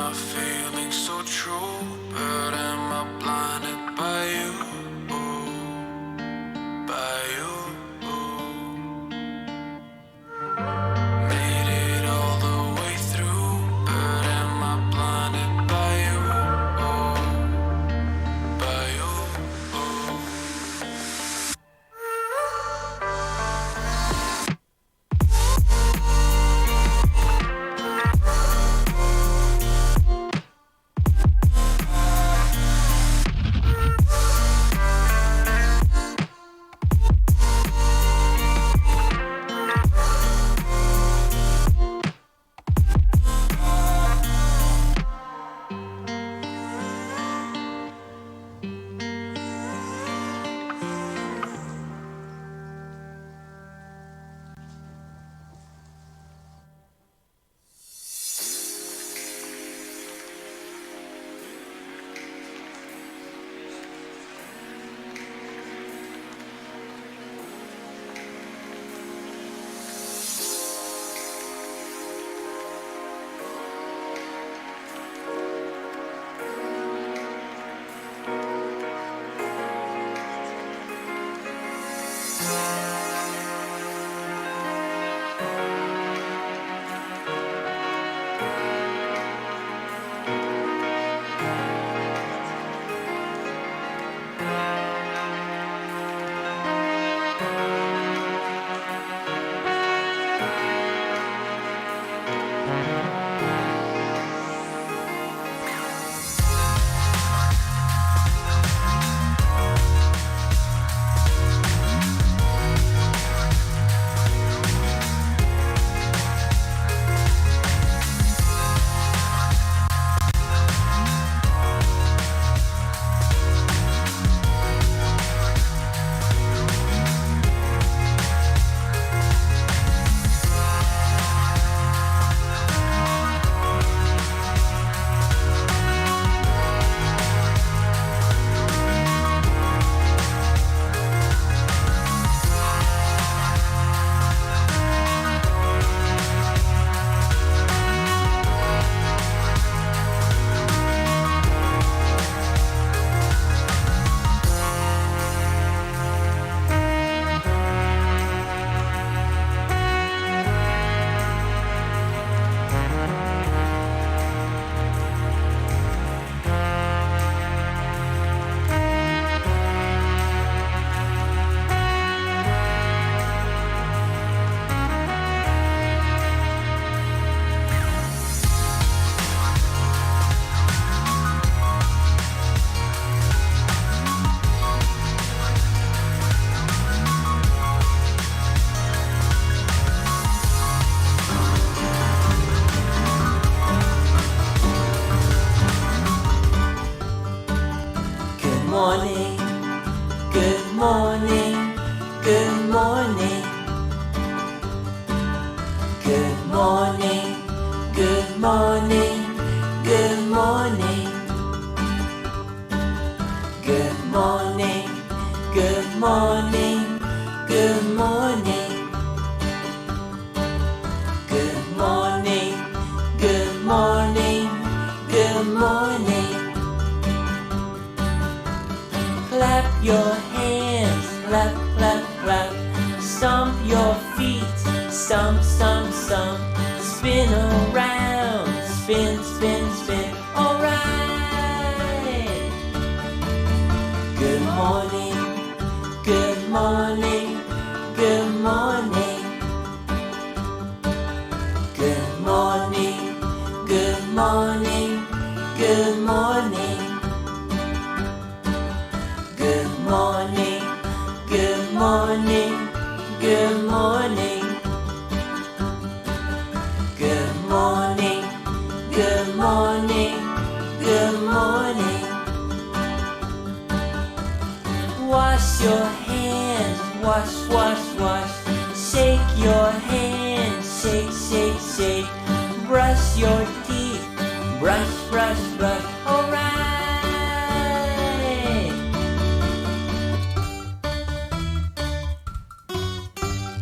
my feelings so true? But am I blinded by you? By you? Made it all the way through, but am I blinded by you? By you?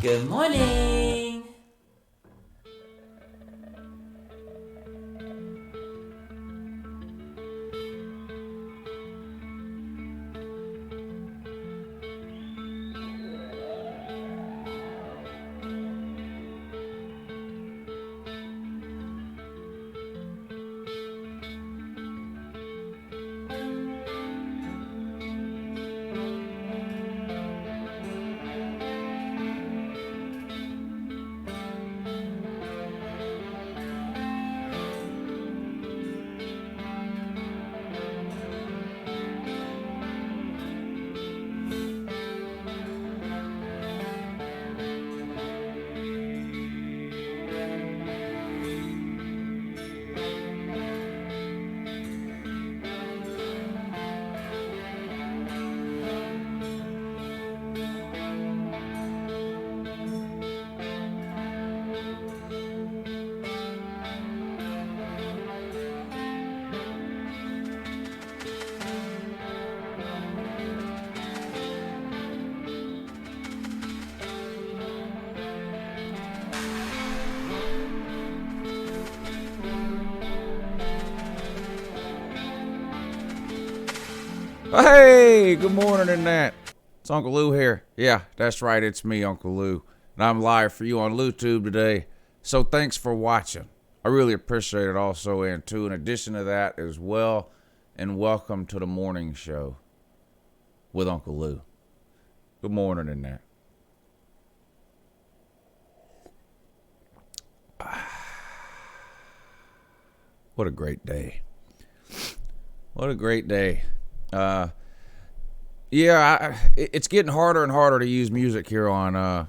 Good morning. Hey, good morning, Internet. It's Uncle Lou here. Yeah, that's right, it's me, Uncle Lou. And I'm live for you on LouTube today. So thanks for watching. I really appreciate it also. And too, in addition to that as well, and welcome to the morning show with Uncle Lou. Good morning, Internet. What a great day. What a great day. It's getting harder and harder to use music here on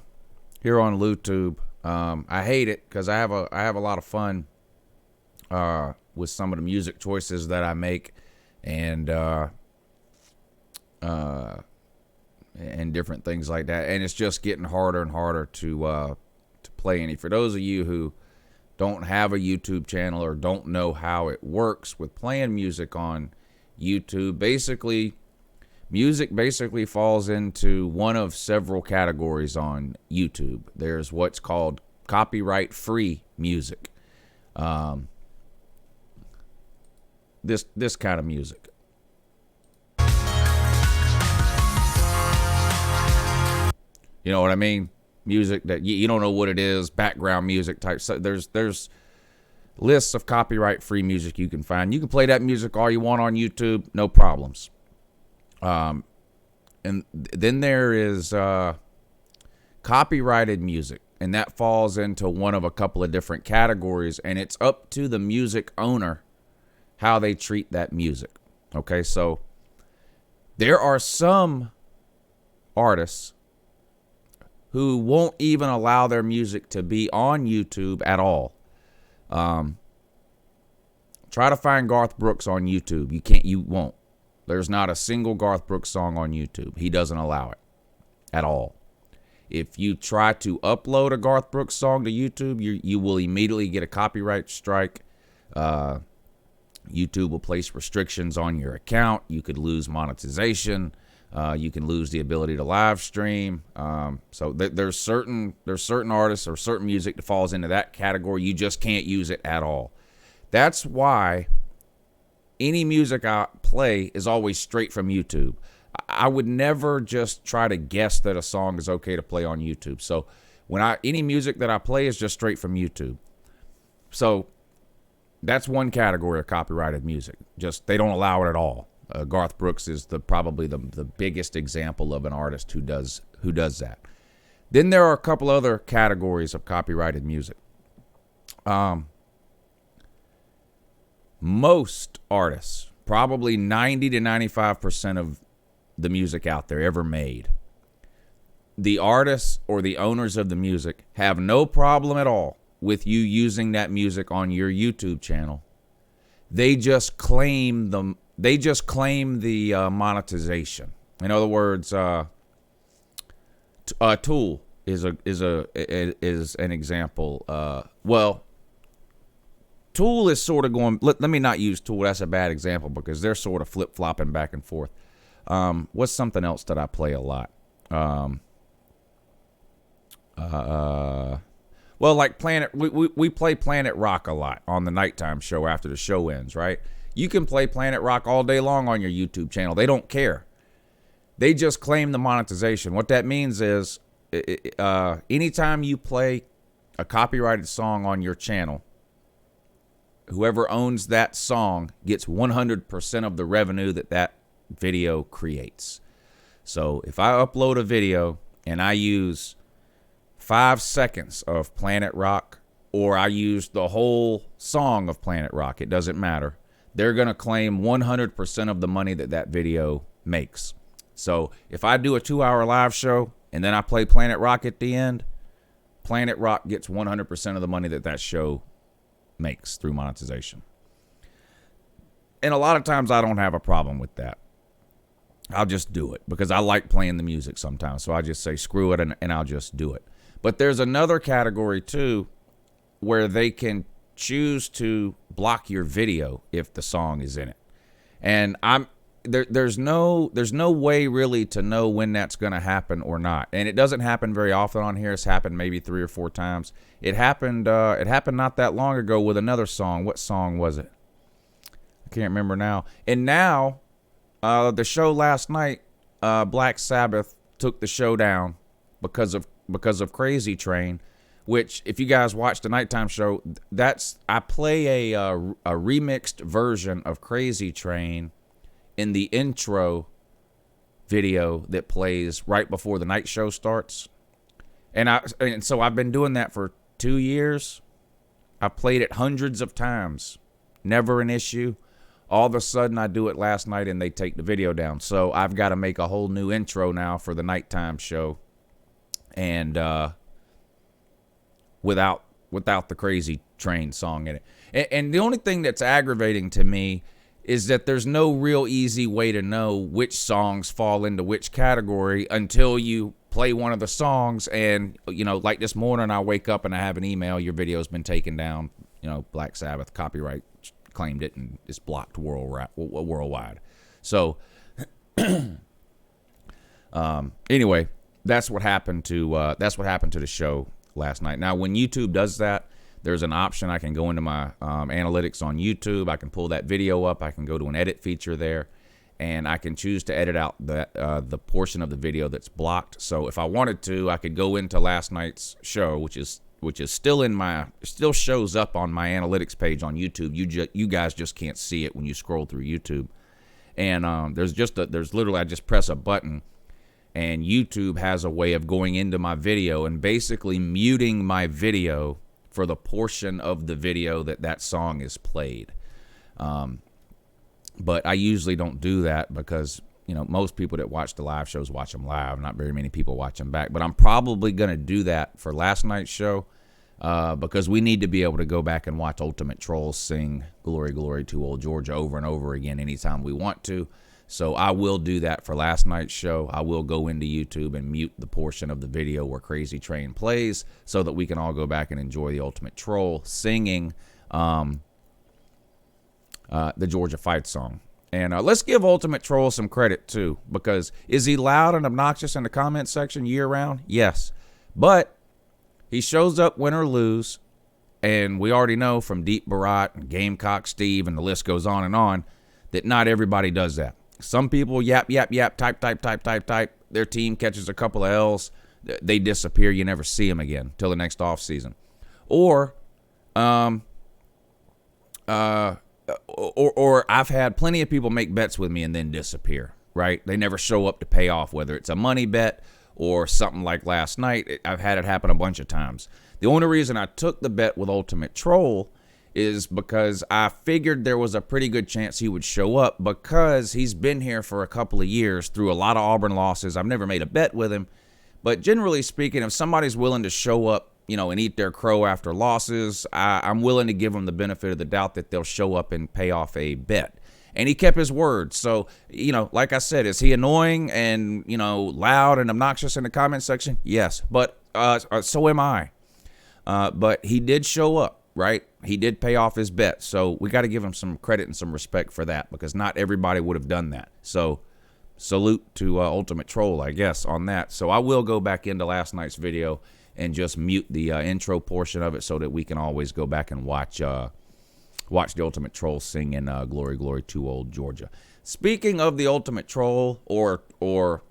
LouTube. I hate it because I have a lot of fun with some of the music choices that I make, and different things like that. And it's just getting harder and harder to play any. For those of you who don't have a YouTube channel or don't know how it works with playing music on YouTube, music basically falls into one of several categories on YouTube. There's what's called copyright-free music. This kind of music. You know what I mean? Music that you don't know what it is, background music type. So there's lists of copyright-free music you can find. You can play that music all you want on YouTube, no problems. And then there is copyrighted music, and that falls into one of a couple of different categories, and it's up to the music owner how they treat that music. Okay, so there are some artists who won't even allow their music to be on YouTube at all. Try to find Garth Brooks on YouTube. You won't. There's not a single Garth Brooks song on YouTube. He doesn't allow it at all. If you try to upload a Garth Brooks song to YouTube, you will immediately get a copyright strike. YouTube will place restrictions on your account. You could lose monetization. You can lose the ability to live stream. So there's certain artists or certain music that falls into that category. You just can't use it at all. That's why any music I play is always straight from YouTube. I would never just try to guess that a song is okay to play on YouTube. So any music that I play is just straight from YouTube. So that's one category of copyrighted music. Just they don't allow it at all. Garth Brooks is probably the biggest example of an artist who does that. Then there are a couple other categories of copyrighted music. Most artists, probably 90 to 95% of the music out there ever made, the artists or the owners of the music have no problem at all with you using that music on your YouTube channel. They just claim the monetization. In other words, Tool is an example. Tool is sort of going. Let me not use Tool. That's a bad example because they're sort of flip flopping back and forth. What's something else that I play a lot? Well, like Planet. We play Planet Rock a lot on the nighttime show after the show ends, right? You can play Planet Rock all day long on your YouTube channel. They don't care. They just claim the monetization. What that means is anytime you play a copyrighted song on your channel, whoever owns that song gets 100% of the revenue that video creates. So if I upload a video and I use 5 seconds of Planet Rock, or I use the whole song of Planet Rock, it doesn't matter. They're going to claim 100% of the money that video makes. So if I do a 2-hour live show and then I play Planet Rock at the end, Planet Rock gets 100% of the money that show makes through monetization. And a lot of times I don't have a problem with that. I'll just do it because I like playing the music sometimes. So I just say screw it and I'll just do it. But there's another category too where they can choose to block your video if the song is in it. And there's no way really to know when that's going to happen or not. And it doesn't happen very often on here. It's happened maybe 3 or 4 times. It happened not that long ago with another song. What song was it? I can't remember now. And now the show last night, Black Sabbath took the show down because of Crazy Train, which if you guys watch the nighttime show, I play a remixed version of Crazy Train in the intro video that plays right before the night show starts. And so I've been doing that for 2 years. I played it hundreds of times. Never an issue. All of a sudden I do it last night and they take the video down. So I've got to make a whole new intro now for the nighttime show. And without the Crazy Train song in it. And the only thing that's aggravating to me is that there's no real easy way to know which songs fall into which category until you play one of the songs. And, you know, like this morning, I wake up and I have an email, your video's been taken down, you know, Black Sabbath copyright claimed it and it's blocked worldwide. So anyway, that's what happened to the show last night. Now, when YouTube does that, there's an option. I can go into my analytics on YouTube. I can pull that video up. I can go to an edit feature there, and I can choose to edit out the portion of the video that's blocked. So if I wanted to, I could go into last night's show, which is still shows up on my analytics page on YouTube. You guys just can't see it when you scroll through YouTube. And there's literally, I just press a button, and YouTube has a way of going into my video and basically muting my video for the portion of the video that song is played. But I usually don't do that because, you know, most people that watch the live shows watch them live. Not very many people watch them back. But I'm probably going to do that for last night's show because we need to be able to go back and watch Ultimate Trolls sing Glory, Glory to Old Georgia over and over again anytime we want to. So I will do that for last night's show. I will go into YouTube and mute the portion of the video where Crazy Train plays so that we can all go back and enjoy the Ultimate Troll singing the Georgia Fight song. And let's give Ultimate Troll some credit, too, because is he loud and obnoxious in the comment section year-round? Yes. But he shows up win or lose, and we already know from Deep Barat and Gamecock Steve, and the list goes on, that not everybody does that. Some people yap, type. Their team catches a couple of L's. They disappear. You never see them again till the next offseason. Or I've had plenty of people make bets with me and then disappear, right? They never show up to pay off, whether it's a money bet or something like last night. I've had it happen a bunch of times. The only reason I took the bet with Ultimate Troll is because I figured there was a pretty good chance he would show up because he's been here for a couple of years through a lot of Auburn losses. I've never made a bet with him, but generally speaking, if somebody's willing to show up, you know, and eat their crow after losses, I'm willing to give them the benefit of the doubt that they'll show up and pay off a bet. And he kept his word. So, you know, like I said, is he annoying and, you know, loud and obnoxious in the comment section? Yes, but so am I. But he did show up. Right? He did pay off his bet. So we got to give him some credit and some respect for that because not everybody would have done that. So salute to Ultimate Troll, I guess, on that. So I will go back into last night's video and just mute the intro portion of it so that we can always go back and watch the Ultimate Troll sing in Glory, Glory to Old Georgia. Speaking of the Ultimate Troll or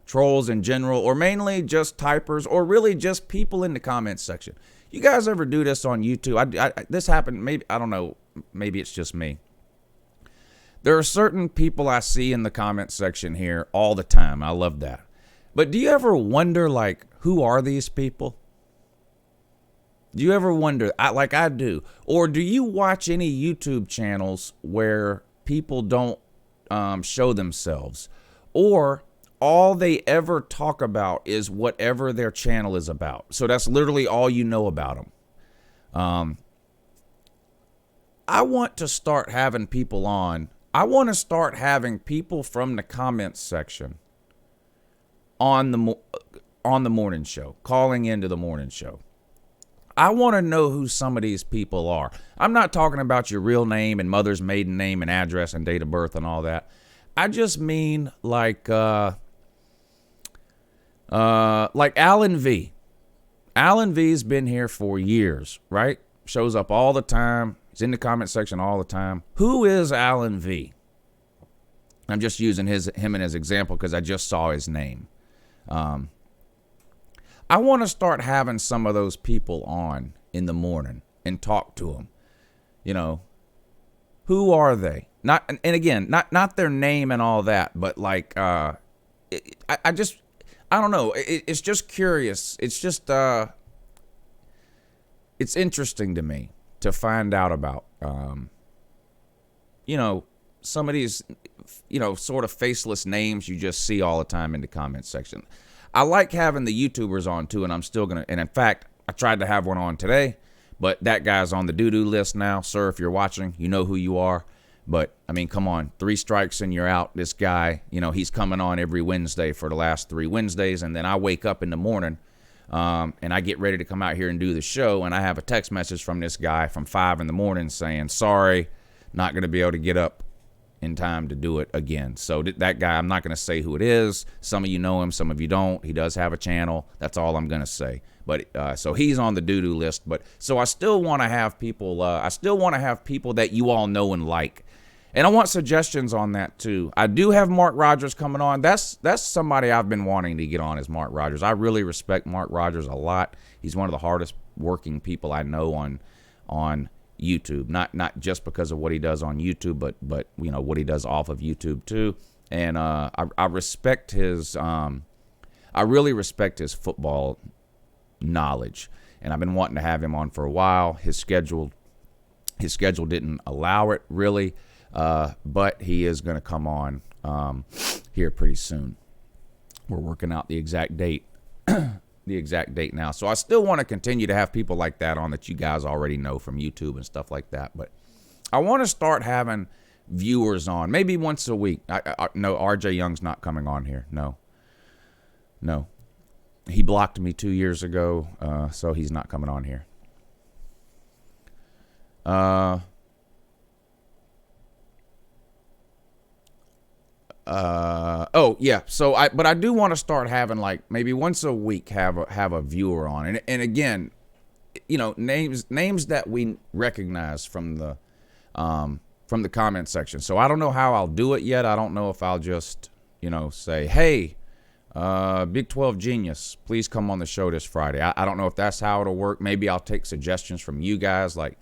trolls in general, or mainly just typers, or really just people in the comments section. You guys ever do this on YouTube? This happened, maybe, I don't know, maybe it's just me. There are certain people I see in the comment section here all the time. I love that. But do you ever wonder, like, who are these people? Do you ever wonder, like I do? Or do you watch any YouTube channels where people don't show themselves? Or all they ever talk about is whatever their channel is about. So that's literally all you know about them. I want to start having people on. I want to start having people from the comments section on the morning show, calling into the morning show. I want to know who some of these people are. I'm not talking about your real name and mother's maiden name and address and date of birth and all that. I just mean like Alan V. Alan V's been here for years, right? Shows up all the time. He's in the comment section all the time. Who is Alan V? I'm just using him as example because I just saw his name. I want to start having some of those people on in the morning and talk to them. You know, who are they? Not, and again, not their name and all that, but like, I don't know. It's just curious. It's just, it's interesting to me to find out about, you know, some of these, you know, sort of faceless names you just see all the time in the comment section. I like having the YouTubers on too, and I'm still going to, and in fact, I tried to have one on today, but that guy's on the doo-doo list now. Sir, if you're watching, you know who you are. But, I mean, come on, 3 strikes and you're out. This guy, you know, he's coming on every Wednesday for the last 3 Wednesdays, and then I wake up in the morning, and I get ready to come out here and do the show, and I have a text message from this guy from 5 in the morning saying, sorry, not going to be able to get up in time to do it again. So that guy, I'm not going to say who it is. Some of you know him, some of you don't. He does have a channel. That's all I'm going to say. But so he's on the doo-doo list. But so I still want to have people. I still want to have people that you all know and like. And I want suggestions on that too. I do have Mark Rogers coming on. That's somebody I've been wanting to get on, is Mark Rogers. I really respect Mark Rogers a lot. He's one of the hardest working people I know on YouTube. Not just because of what he does on YouTube, but you know what he does off of YouTube too. And I respect his. I really respect his football knowledge, and I've been wanting to have him on for a while. His schedule didn't allow it really. But he is going to come on here pretty soon. We're working out the exact date, now. So I still want to continue to have people like that on that you guys already know from YouTube and stuff like that. But I want to start having viewers on, maybe once a week. No, RJ Young's not coming on here. No. He blocked me 2 years ago, so he's not coming on here. Oh yeah. So I do want to start having like maybe once a week have a viewer on, and again, you know, names that we recognize from the comment section. So I don't know how I'll do it yet. I don't know if I'll just, you know, say, hey, Big 12 Genius, please come on the show this Friday. I don't know if that's how it'll work. Maybe I'll take suggestions from you guys, like,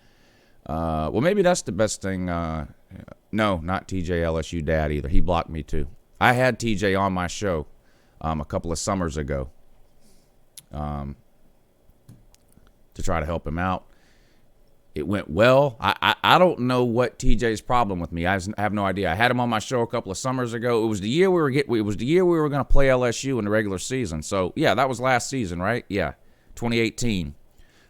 well, maybe that's the best thing. No, not TJ LSU Dad either. He blocked me too. I had TJ on my show a couple of summers ago to try to help him out. It went well. I don't know what TJ's problem with me. I have no idea. I had him on my show a couple of summers ago. It was the year we were going to play LSU in the regular season. So yeah, that was last season, right? Yeah, 2018.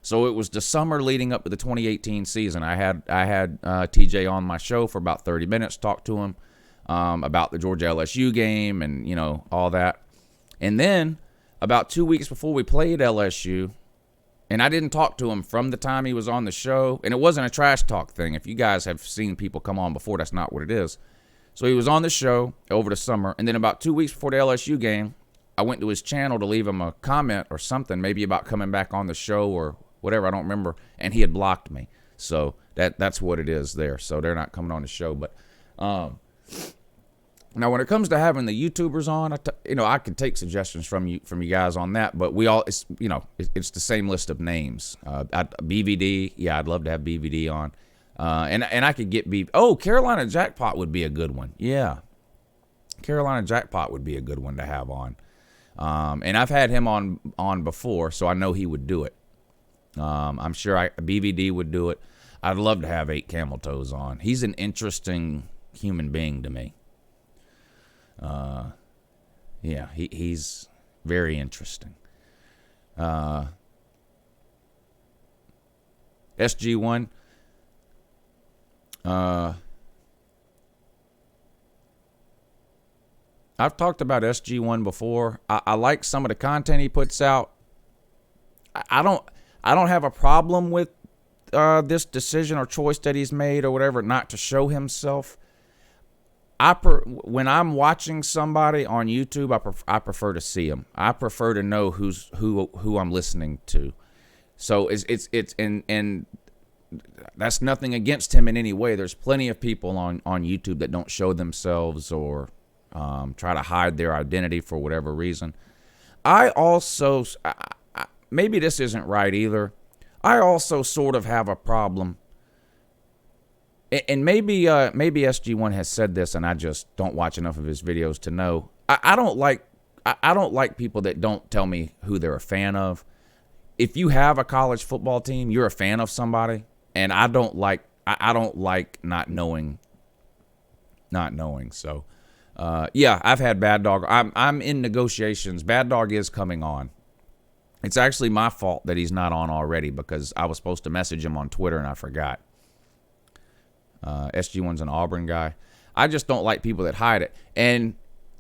So it was the summer leading up to the 2018 season. I had TJ on my show for about 30 minutes, talked to him about the Georgia LSU game and, you know, all that. And then about 2 weeks before we played LSU, and I didn't talk to him from the time he was on the show, and it wasn't a trash talk thing. If you guys have seen people come on before, that's not what it is. So he was on the show over the summer, and then about 2 weeks before the LSU game, I went to his channel to leave him a comment or something, maybe about coming back on the show or whatever, I don't remember, and he had blocked me. So that's what it is there. So they're not coming on the show. But now when it comes to having the YouTubers on, I can take suggestions from you guys on that. But it's the same list of names. BVD, yeah, I'd love to have BVD on, and I could get Carolina Jackpot would be a good one. Yeah, Carolina Jackpot would be a good one to have on. And I've had him on before, so I know he would do it. I'm sure BVD would do it. I'd love to have 8 Camel Toes on. He's an interesting human being to me. Yeah, he's very interesting. SG1. I've talked about SG1 before. I like some of the content he puts out. I don't have a problem with this decision or choice that he's made or whatever, not to show himself. When I'm watching somebody on YouTube, I prefer to see him. I prefer to know who I'm listening to. So it's that's nothing against him in any way. There's plenty of people on YouTube that don't show themselves or try to hide their identity for whatever reason. I also, maybe this isn't right either. I also sort of have a problem, and maybe SG1 has said this, and I just don't watch enough of his videos to know. I don't like people that don't tell me who they're a fan of. If you have a college football team, you're a fan of somebody, and I don't like not knowing. So, yeah, I've had Bad Dog. I'm in negotiations. Bad Dog is coming on. It's actually my fault that he's not on already because I was supposed to message him on Twitter and I forgot. SG1's an Auburn guy. I just don't like people that hide it. And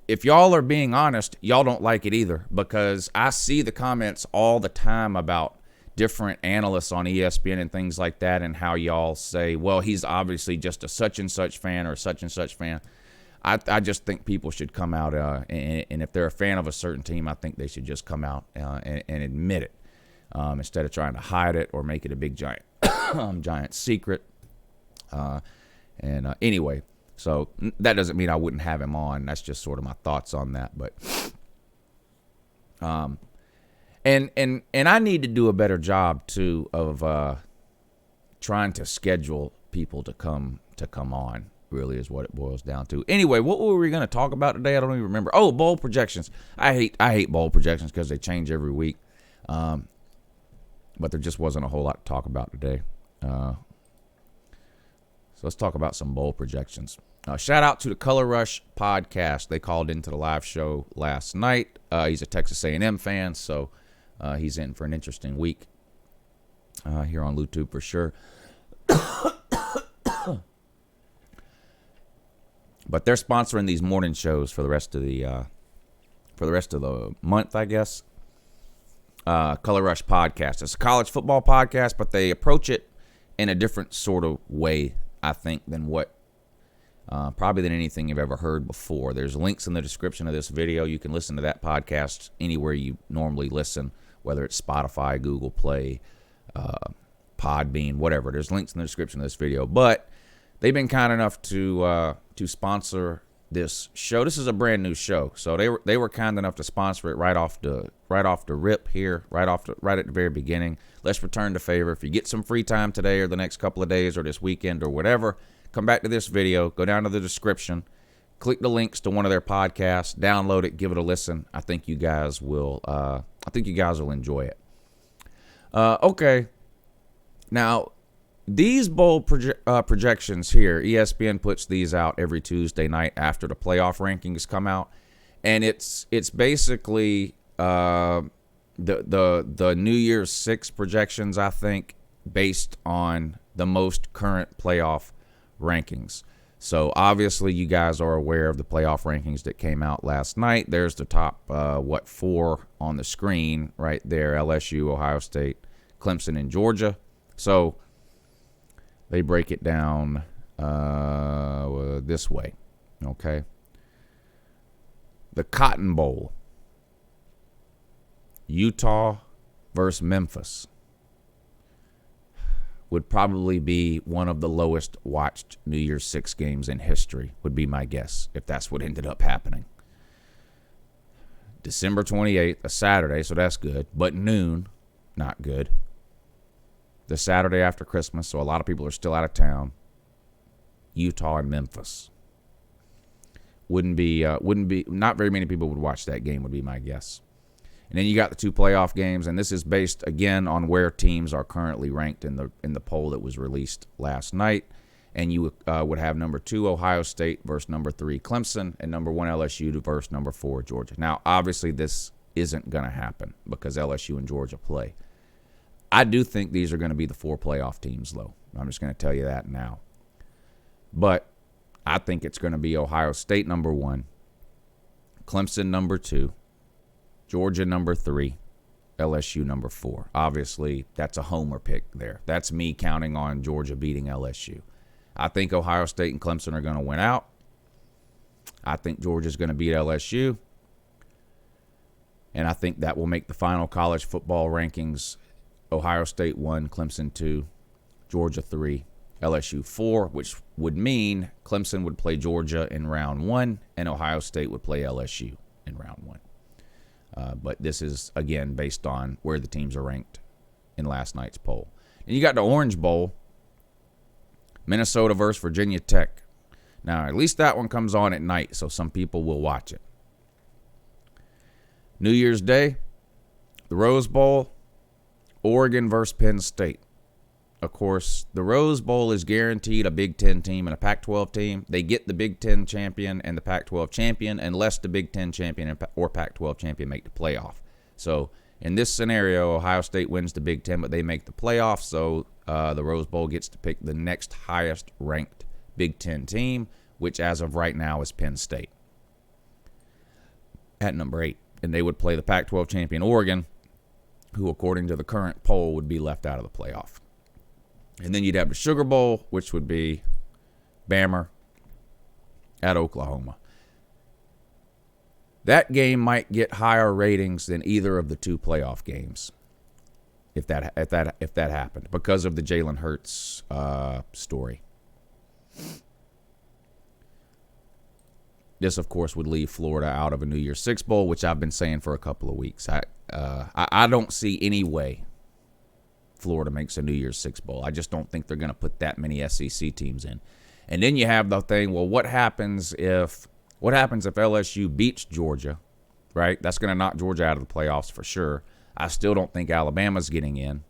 if y'all are being honest, y'all don't like it either because I see the comments all the time about different analysts on ESPN and things like that and how y'all say, well, he's obviously just a such and such fan or such and such fan. I just think people should come out, and if they're a fan of a certain team, I think they should just come out and admit it instead of trying to hide it or make it a big giant giant secret. Anyway, so that doesn't mean I wouldn't have him on. That's just sort of my thoughts on that. But and I need to do a better job too of trying to schedule people to come on. Really is what it boils down to. Anyway, what were we going to talk about today? I don't even remember. Oh, bowl projections. I hate bowl projections because they change every week. But there just wasn't a whole lot to talk about today. So let's talk about some bowl projections. Shout out to the Color Rush podcast. They called into the live show last night. He's a Texas A&M fan, so he's in for an interesting week here on YouTube for sure. But they're sponsoring these morning shows for the rest of the month, I guess. Color Rush podcast. It's a college football podcast, but they approach it in a different sort of way, I think, than what probably than anything you've ever heard before. There's links in the description of this video. You can listen to that podcast anywhere you normally listen, whether it's Spotify, Google Play, Podbean, whatever. There's links in the description of this video, but they've been kind enough to sponsor this show. This is a brand new show, so they were kind enough to sponsor it right off the rip here, right at the very beginning. Let's return the favor. If you get some free time today or the next couple of days or this weekend or whatever, come back to this video, go down to the description, click the links to one of their podcasts, download it, give it a listen. I think you guys will enjoy it. Okay, now. These bowl projections here, ESPN puts these out every Tuesday night after the playoff rankings come out, and it's basically the New Year's 6 projections, I think, based on the most current playoff rankings. So obviously you guys are aware of the playoff rankings that came out last night. There's the top 4 on the screen right there: LSU, Ohio State, Clemson, and Georgia. So they break it down this way, okay? The Cotton Bowl, Utah versus Memphis, would probably be one of the lowest watched New Year's 6 games in history, would be my guess, if that's what ended up happening. December 28th, a Saturday, so that's good, but noon, not good. The Saturday after Christmas, so a lot of people are still out of town. Utah and Memphis. Wouldn't be, not very many people would watch that game, would be my guess. And then you got the 2 playoff games, and this is based, again, on where teams are currently ranked in the poll that was released last night. And you would have number 2, Ohio State versus number 3, Clemson, and number 1, LSU versus number 4, Georgia. Now, obviously, this isn't going to happen because LSU and Georgia play. I do think these are going to be the 4 playoff teams, though. I'm just going to tell you that now. But I think it's going to be Ohio State number 1, Clemson number 2, Georgia number 3, LSU number 4. Obviously, that's a homer pick there. That's me counting on Georgia beating LSU. I think Ohio State and Clemson are going to win out. I think Georgia's going to beat LSU. And I think that will make the final college football rankings Ohio State 1, Clemson 2, Georgia 3, LSU 4, which would mean Clemson would play Georgia in round 1 and Ohio State would play LSU in round 1. But this is, again, based on where the teams are ranked in last night's poll. And you got the Orange Bowl, Minnesota versus Virginia Tech. Now, at least that one comes on at night, so some people will watch it. New Year's Day, the Rose Bowl, Oregon versus Penn State. Of course, the Rose Bowl is guaranteed a Big Ten team and a Pac-12 team. They get the Big Ten champion and the Pac-12 champion unless the Big Ten champion or Pac-12 champion make the playoff. So in this scenario, Ohio State wins the Big Ten, but they make the playoff, so the Rose Bowl gets to pick the next highest ranked Big Ten team, which as of right now is Penn State at number 8. And they would play the Pac-12 champion Oregon, who according to the current poll would be left out of the playoff. And then you'd have the Sugar Bowl, which would be Bama at Oklahoma. That game might get higher ratings than either of the two playoff games, if that happened, because of the Jalen Hurts story. This, of course, would leave Florida out of a New Year's Six Bowl, which I've been saying for a couple of weeks. I don't see any way Florida makes a New Year's Six Bowl. I just don't think they're going to put that many SEC teams in. And then you have the thing, well, what happens if LSU beats Georgia, right? That's going to knock Georgia out of the playoffs for sure. I still don't think Alabama's getting in.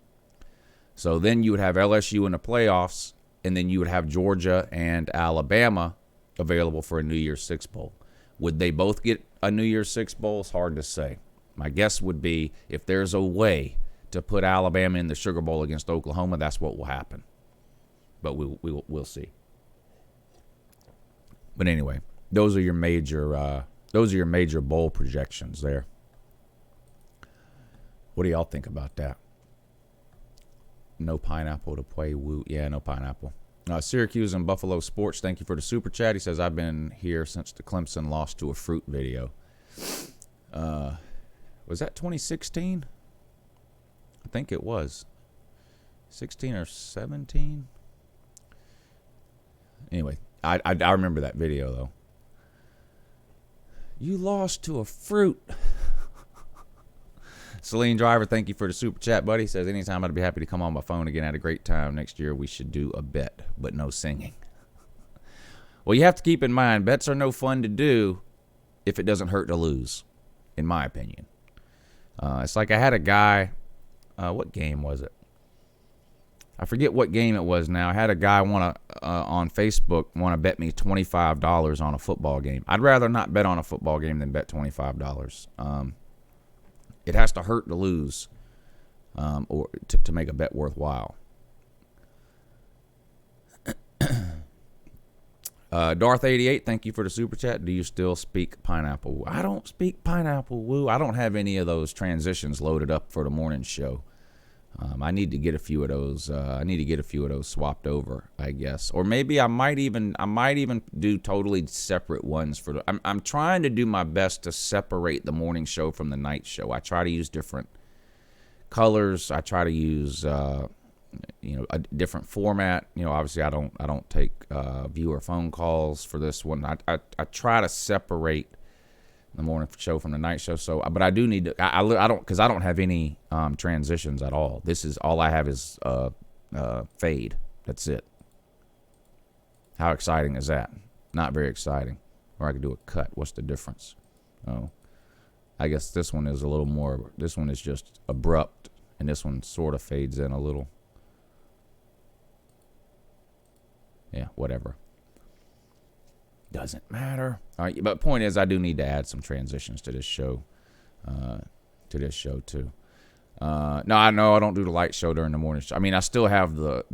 So then you would have LSU in the playoffs, and then you would have Georgia and Alabama available for a New Year's Six Bowl. Would they both get a New Year's Six Bowl? It's hard to say. My guess would be if there's a way to put Alabama in the Sugar Bowl against Oklahoma, that's what will happen. But we'll see. But anyway, those are your major bowl projections there. What do y'all think about that? No pineapple to play woo. Yeah, no pineapple. Syracuse and Buffalo Sports, thank you for the super chat. He says, I've been here since the Clemson lost to a fruit video. Was that 2016? I think it was 16 or 17. Anyway, I remember that video, though. You lost to a fruit. Celine Driver, thank you for the super chat, buddy. Says, anytime I'd be happy to come on my phone again. Had a great time. Next year we should do a bet, but no singing. Well, you have to keep in mind, bets are no fun to do if it doesn't hurt to lose, in my opinion. It's like I had a guy, what game was it? I forget what game it was now. I had a guy on Facebook want to bet me $25 on a football game. I'd rather not bet on a football game than bet $25. It has to hurt to lose or to make a bet worthwhile. Darth88, thank you for the super chat. Do you still speak pineapple? I don't speak pineapple woo. I don't have any of those transitions loaded up for the morning show. I need to get a few of those. Swapped over, I guess, or maybe I might even do totally separate ones for the. I'm trying to do my best to separate the morning show from the night show. I try to use different colors. I try to use a different format. Obviously I don't take viewer phone calls for this one. I try to separate the morning show from the night show. So, but I do need to. I don't, because I don't have any transitions at all. This is all I have is fade. That's it. How exciting is that? Not very exciting. Or I could do a cut. What's the difference? Oh, I guess this one is a little more. This one is just abrupt, and this one sort of fades in a little. Yeah, whatever. Doesn't matter. All right, but point is, I do need to add some transitions to this show. Too. No, I know I don't do the light show during the morning show. I mean, I still have the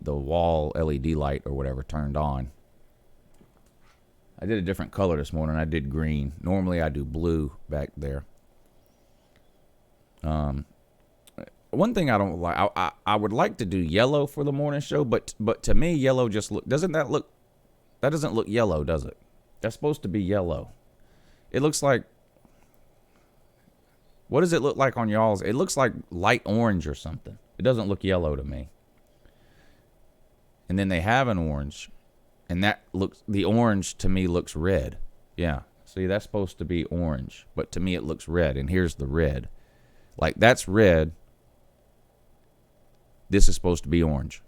wall LED light or whatever turned on. I did a different color this morning. I did green. Normally, I do blue back there. One thing I don't like, I would like to do yellow for the morning show, but to me, yellow just that doesn't look yellow, does it? That's supposed to be yellow. It looks like, what does it look like on y'all's? It looks like light orange or something. It doesn't look yellow to me. and then they have an orange, and the orange to me looks red. Yeah, see, that's supposed to be orange, but to me it looks red, and here's the red. Like, that's red. This is supposed to be orange.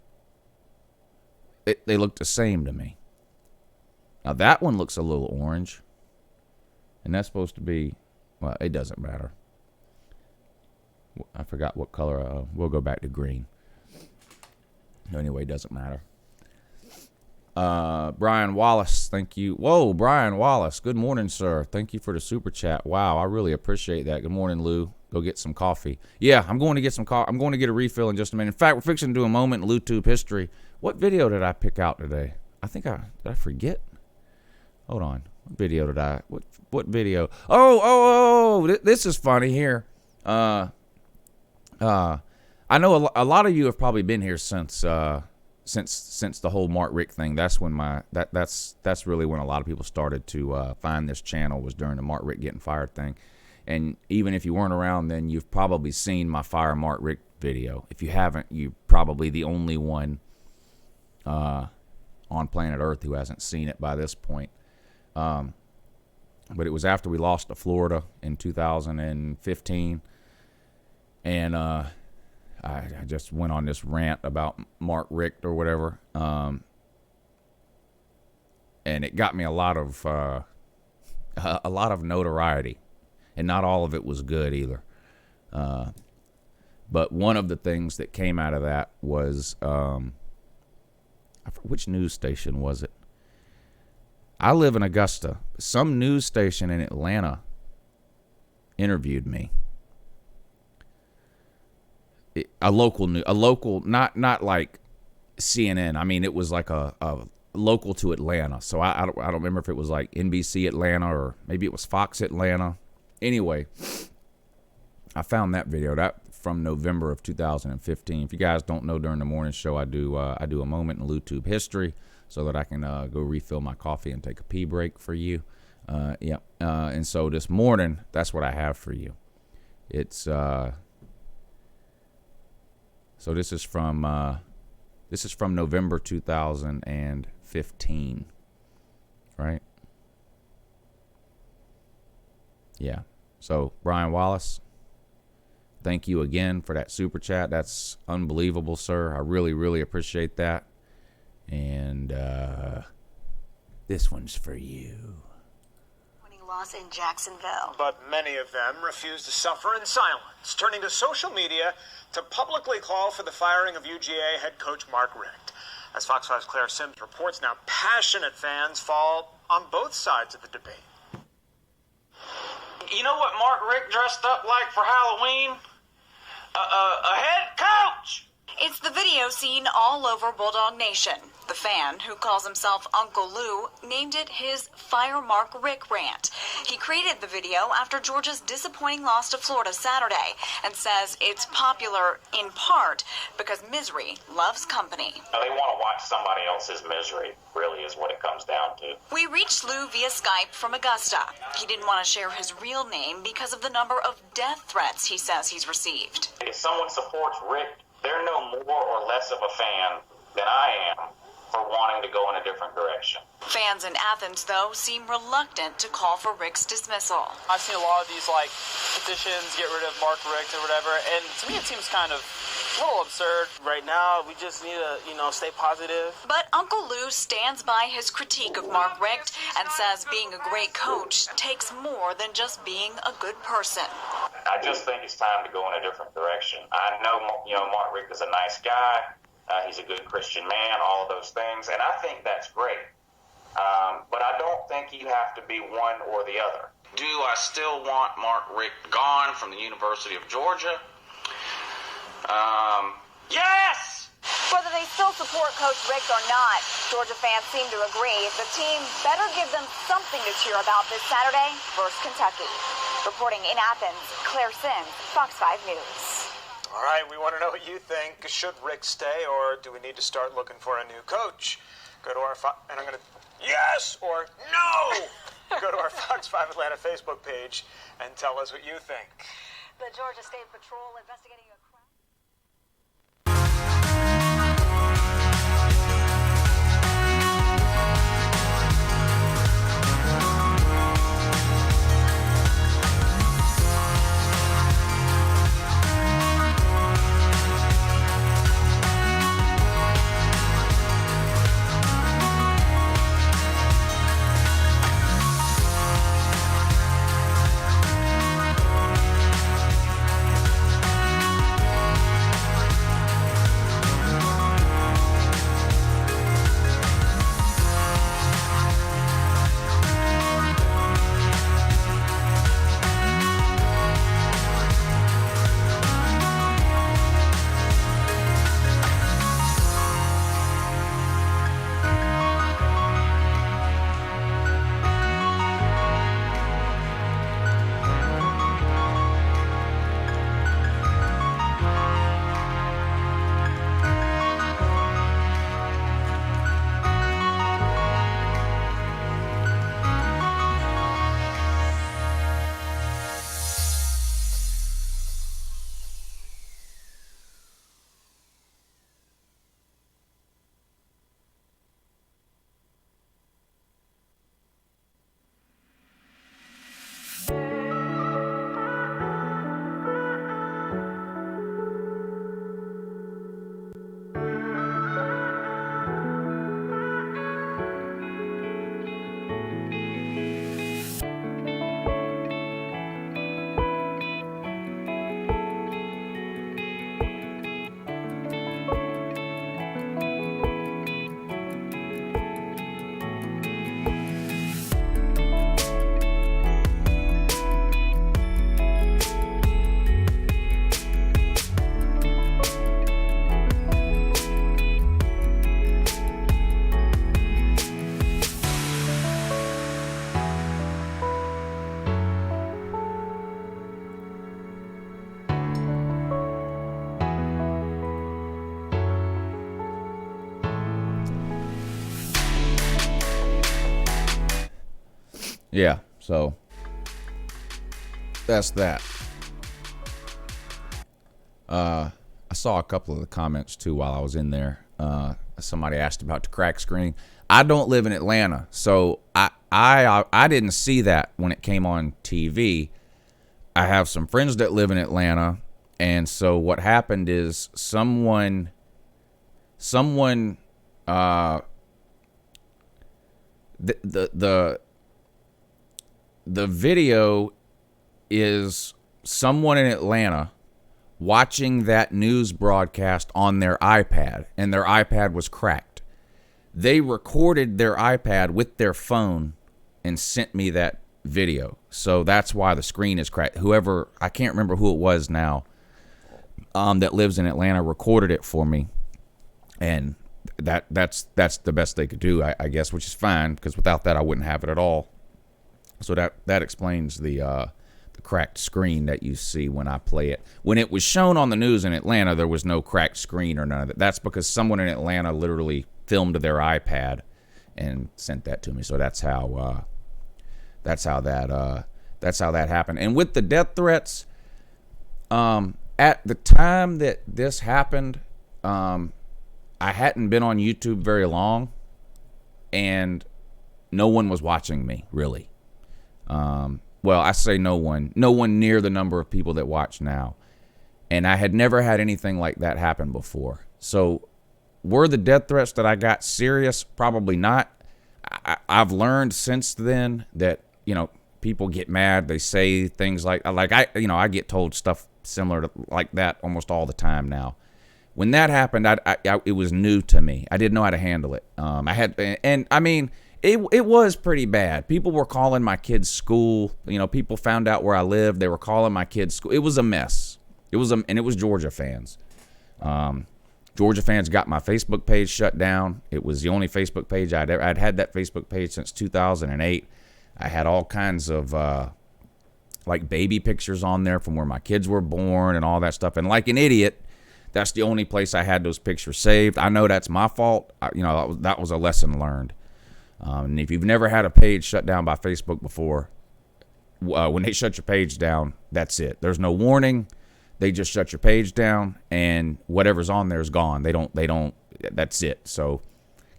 They look the same to me. Now, that one looks a little orange, and that's supposed to be, well, it doesn't matter. I forgot what color. We'll go back to green. Anyway, it doesn't matter. Brian Wallace, thank you. Whoa, Brian Wallace. Good morning, sir. Thank you for the super chat. Wow, I really appreciate that. Good morning, Lou. Go get some coffee. Yeah, I'm going to get some coffee. I'm going to get a refill in just a minute. In fact, we're fixing to do a moment in LouTube history. What video did I pick out today? Did I forget? Hold on. What video did I? What video? Oh! This is funny here. I know a lot of you have probably been here since the whole Mark Richt thing. That's when that's really when a lot of people started to find this channel, was during the Mark Richt getting fired thing. And even if you weren't around then, you've probably seen my Fire Mark Richt video. If you haven't, you're probably the only one on planet Earth who hasn't seen it by this point. But it was after we lost to Florida in 2015, and I just went on this rant about Mark Richt or whatever, and it got me a lot of notoriety, and not all of it was good either. But one of the things that came out of that was, which news station was it? I live in Augusta. Some news station in Atlanta interviewed me. Not like CNN. I mean, it was like a local to Atlanta. So I don't remember if it was like NBC Atlanta or maybe it was Fox Atlanta. Anyway, I found that video from November of 2015. If you guys don't know, during the morning show, I do a moment in LouTube history so that I can go refill my coffee and take a pee break for you. And so this morning, that's what I have for you. It's so this is from November 2015, right? Yeah. So Brian Wallace, thank you again for that super chat. That's unbelievable, sir. I really, really appreciate that. And this one's for you. Loss in Jacksonville. But many of them refuse to suffer in silence, turning to social media to publicly call for the firing of UGA head coach Mark Richt. As Fox 5's Claire Sims reports, now passionate fans fall on both sides of the debate. You know what Mark Richt dressed up like for Halloween? A head coach! It's the video seen all over Bulldog Nation. The fan, who calls himself Uncle Lou, named it his Fire Mark Richt rant. He created the video after Georgia's disappointing loss to Florida Saturday and says it's popular in part because misery loves company. They want to watch somebody else's misery, really, is what it comes down to. We reached Lou via Skype from Augusta. He didn't want to share his real name because of the number of death threats he says he's received. If someone supports Richt, they're no more or less of a fan than I am for wanting to go in a different direction. Fans in Athens, though, seem reluctant to call for Richt's dismissal. I've seen a lot of these, petitions, get rid of Mark Richt or whatever, and to me it seems kind of a little absurd. Right now, we just need to, stay positive. But Uncle Lou stands by his critique of Mark Richt and says being a great coach takes more than just being a good person. I just think it's time to go in a different direction. I know, Mark Richt is a nice guy. He's a good Christian man, all of those things, and I think that's great. But I don't think you have to be one or the other. Do I still want Mark Richt gone from the University of Georgia? Yes! Whether they still support Coach Richt or not, Georgia fans seem to agree the team better give them something to cheer about this Saturday versus Kentucky. Reporting in Athens, Claire Sims, Fox 5 News. All right, we want to know what you think. Should Richt stay, or do we need to start looking for a new coach? Go to our and I'm going to yes or no. Go to our Fox 5 Atlanta Facebook page and tell us what you think. The Georgia State Patrol investigating a crime. yeah, so that's that. I saw a couple of the comments too while I was in there. Somebody asked about the crack screen. I don't live in Atlanta, so I didn't see that when it came on TV. I have some friends that live in Atlanta, and so what happened is someone the video is someone in Atlanta watching that news broadcast on their iPad, and their iPad was cracked. They recorded their iPad with their phone and sent me that video. So that's why the screen is cracked. Whoever, I can't remember who it was now, that lives in Atlanta recorded it for me. And that's the best they could do, I guess, which is fine, because without that I wouldn't have it at all. So that explains the cracked screen that you see when I play it. When it was shown on the news in Atlanta, there was no cracked screen or none of that. That's because someone in Atlanta literally filmed their iPad and sent that to me. So that's how that happened. And with the death threats, at the time that this happened, I hadn't been on YouTube very long, and no one was watching me, really. Well, I say no one near the number of people that watch now. And I had never had anything like that happen before. So were the death threats that I got serious? Probably not. I've learned since then that, people get mad. They say things like I get told stuff similar to like that almost all the time now. When that happened, it was new to me. I didn't know how to handle it. It was pretty bad. People were calling my kids' school. People found out where I lived. They were calling my kids' school. It was a mess. It was Georgia fans. Georgia fans got my Facebook page shut down. It was the only Facebook page I'd had that Facebook page since 2008. I had all kinds of like baby pictures on there from where my kids were born and all that stuff. And like an idiot, that's the only place I had those pictures saved. I know that's my fault. That was a lesson learned. And if you've never had a page shut down by Facebook before, when they shut your page down, that's it. There's no warning. They just shut your page down, and whatever's on there is gone. They don't, that's it. So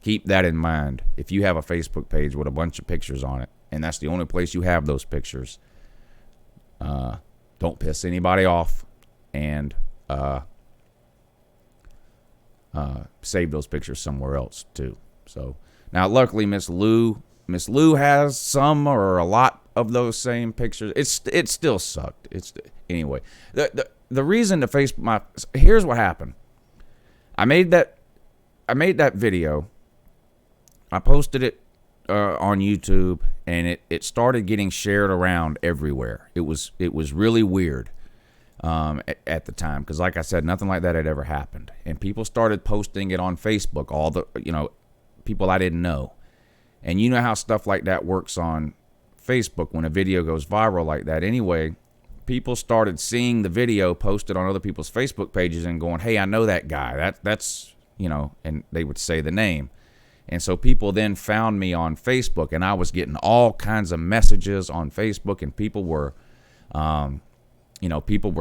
keep that in mind. If you have a Facebook page with a bunch of pictures on it, and that's the only place you have those pictures, don't piss anybody off, and save those pictures somewhere else too. So now, luckily, Miss Lou has some or a lot of those same pictures. It still sucked. Anyway. The reason to Facebook here's what happened. I made that video. I posted it on YouTube, and it started getting shared around everywhere. It was really weird at the time, because like I said, nothing like that had ever happened, and people started posting it on Facebook. All the people I didn't know, and you know how stuff like that works on Facebook when a video goes viral like that. Anyway, people started seeing the video posted on other people's Facebook pages and going, "Hey, I know that guy. That's and they would say the name. And so people then found me on Facebook, and I was getting all kinds of messages on Facebook, and people were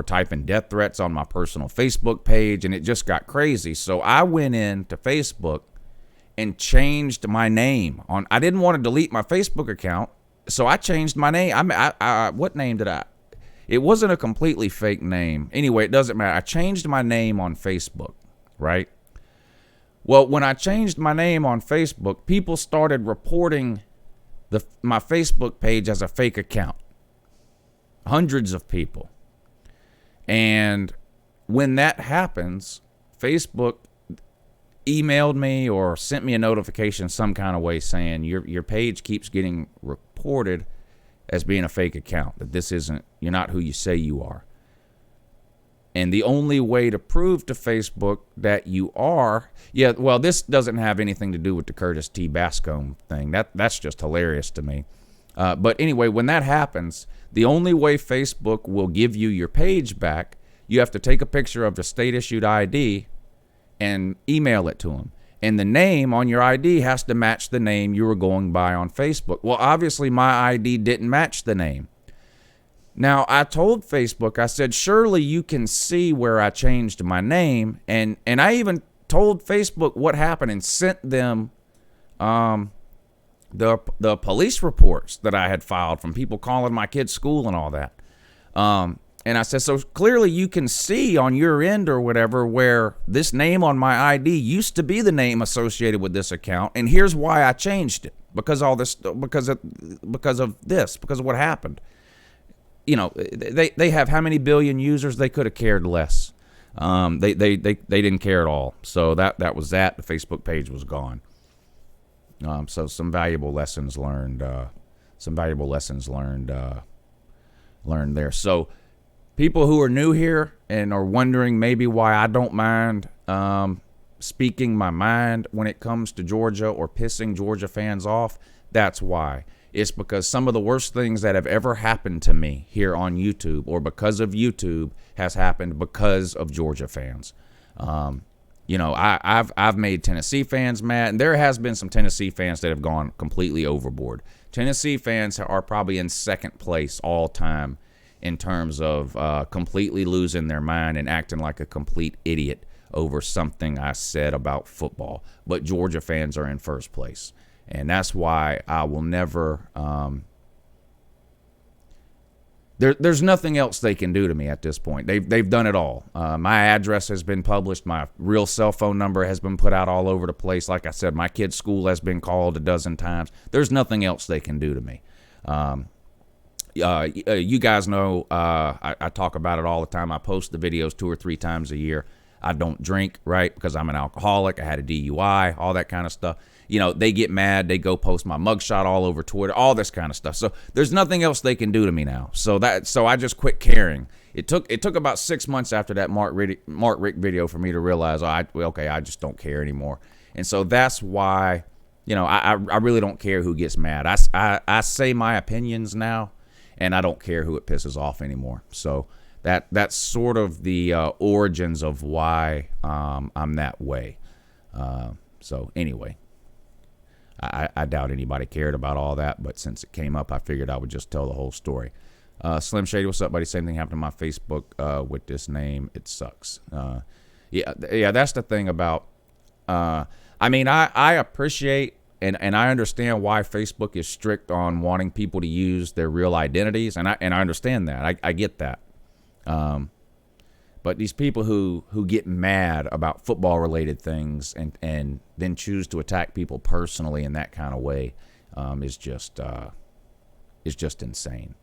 typing death threats on my personal Facebook page, and it just got crazy. So I went into Facebook and changed my name. I didn't want to delete my Facebook account, so I changed my name. What name did I? It wasn't a completely fake name. Anyway, it doesn't matter. I changed my name on Facebook, right? Well, when I changed my name on Facebook, people started reporting my Facebook page as a fake account. Hundreds of people. And when that happens, Facebook emailed me or sent me a notification some kind of way saying your page keeps getting reported as being a fake account, that you're not who you say you are. And the only way to prove to Facebook that you are, this doesn't have anything to do with the Curtis T. Bascombe thing. That's just hilarious to me. But anyway, when that happens, the only way Facebook will give you your page back, you have to take a picture of the state-issued ID and email it to them. And the name on your ID has to match the name you were going by on Facebook. Well, obviously my ID didn't match the name. Now, I told Facebook, I said, surely you can see where I changed my name. And I even told Facebook what happened and sent them the police reports that I had filed from people calling my kid's school and all that. And I said, so clearly you can see on your end or whatever where this name on my ID used to be the name associated with this account, and here's why I changed it because of what happened. You know, they have how many billion users? They could have cared less. They didn't care at all. So that was that. The Facebook page was gone. So some valuable lessons learned. Learned there. So people who are new here and are wondering maybe why I don't mind speaking my mind when it comes to Georgia or pissing Georgia fans off, that's why. It's because some of the worst things that have ever happened to me here on YouTube or because of YouTube has happened because of Georgia fans. You know, I've made Tennessee fans mad, and there has been some Tennessee fans that have gone completely overboard. Tennessee fans are probably in second place all time in terms of completely losing their mind and acting like a complete idiot over something I said about football. But Georgia fans are in first place. And that's why I will never there's nothing else they can do to me at this point. They've done it all. My address has been published. My real cell phone number has been put out all over the place. Like I said, my kid's school has been called a dozen times. There's nothing else they can do to me. You guys know I talk about it all the time. I post the videos 2 or 3 times a year. I don't drink, right, because I'm an alcoholic. I had a DUI, all that kind of stuff. You know, they get mad. They go post my mugshot all over Twitter, all this kind of stuff. So there's nothing else they can do to me now. So I just quit caring. It took about 6 months after that Mark Richt video for me to realize, I just don't care anymore. And so that's why, you know, I really don't care who gets mad. I say my opinions now, and I don't care who it pisses off anymore. So that's sort of the origins of why I'm that way. So anyway, I doubt anybody cared about all that, but since it came up, I figured I would just tell the whole story. Slim Shady, what's up, buddy? Same thing happened to my Facebook with this name. It sucks. Yeah, that's the thing about. I mean, I appreciate and I understand why Facebook is strict on wanting people to use their real identities, and I understand that. I get that. But these people who get mad about football related things and then choose to attack people personally in that kind of way is just insane.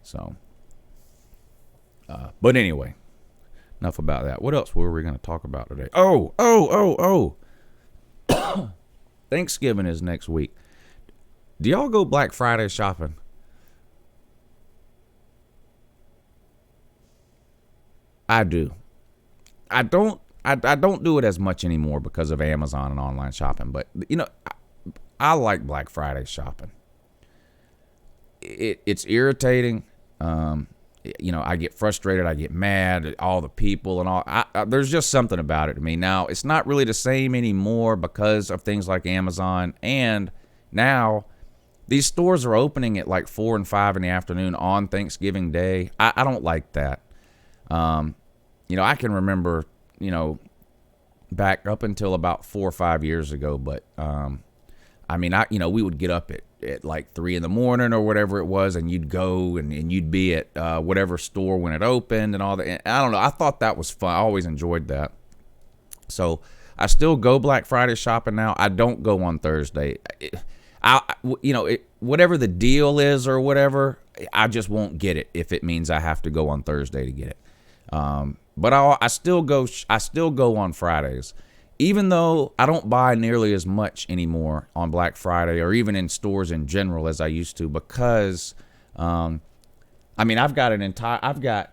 So, but anyway, enough about that. What else were we going to talk about today? Oh. Thanksgiving is next week. Do y'all go Black Friday shopping? I do. I don't do it as much anymore because of Amazon and online shopping, but you know, I like Black Friday shopping. It's irritating. You know, I get frustrated, I get mad at all the people and all. There's just something about it to me. Now, it's not really the same anymore because of things like Amazon, and now these stores are opening at like 4 and 5 in the afternoon on Thanksgiving Day. I don't like that. You know, I can remember, you know, back up until about 4 or 5 years ago, but I mean, we would get up at like 3 in the morning or whatever it was, and you'd go and you'd be at whatever store when it opened and all that. And I don't know. I thought that was fun. I always enjoyed that. So I still go Black Friday shopping now. I don't go on Thursday. Whatever the deal is or whatever, I just won't get it if it means I have to go on Thursday to get it. But I still go on Fridays. Even though I don't buy nearly as much anymore on Black Friday or even in stores in general as I used to, because, I mean, I've got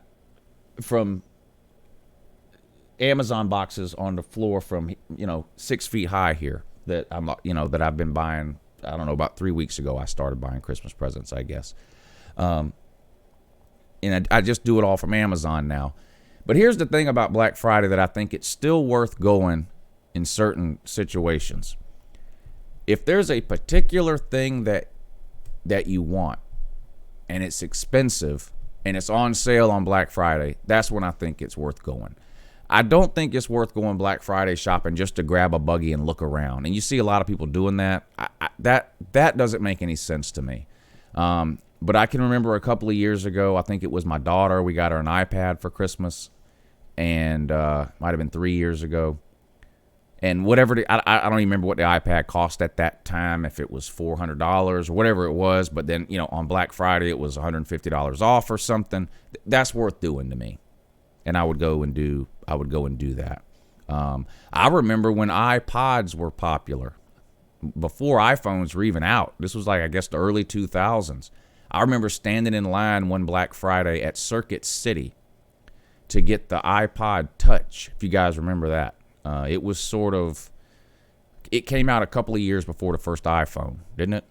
from Amazon boxes on the floor from, 6 feet high here that that I've been buying. I don't know, about 3 weeks ago, I started buying Christmas presents, I guess. And I just do it all from Amazon now. But here's the thing about Black Friday that I think it's still worth going in certain situations. If there's a particular thing that you want and it's expensive and it's on sale on Black Friday, that's when I think it's worth going. I don't think it's worth going Black Friday shopping just to grab a buggy and look around. And you see a lot of people doing that. That doesn't make any sense to me. But I can remember a couple of years ago, I think it was my daughter, we got her an iPad for Christmas, and might have been 3 years ago. And whatever, I don't even remember what the iPad cost at that time, if it was $400 or whatever it was. But then, on Black Friday, it was $150 off or something. That's worth doing to me. And I would go and do that. I remember when iPods were popular, before iPhones were even out. This was like, I guess, the early 2000s. I remember standing in line one Black Friday at Circuit City to get the iPod Touch, if you guys remember that. It was it came out a couple of years before the first iPhone, didn't it?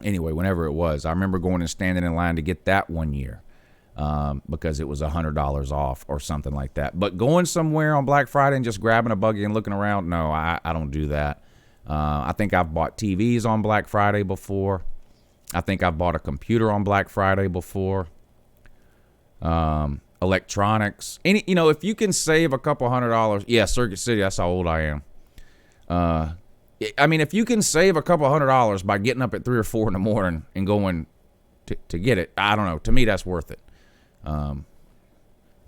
Anyway, whenever it was, I remember going and standing in line to get that one year. Because it was $100 off or something like that. But going somewhere on Black Friday and just grabbing a buggy and looking around, no, I don't do that. I think I've bought TVs on Black Friday before. I think I've bought a computer on Black Friday before. Electronics. If you can save a couple $100, yeah, Circuit City, that's how old I am. If you can save a couple $100 by getting up at 3 or 4 in the morning and going to get it, I don't know. To me, that's worth it. I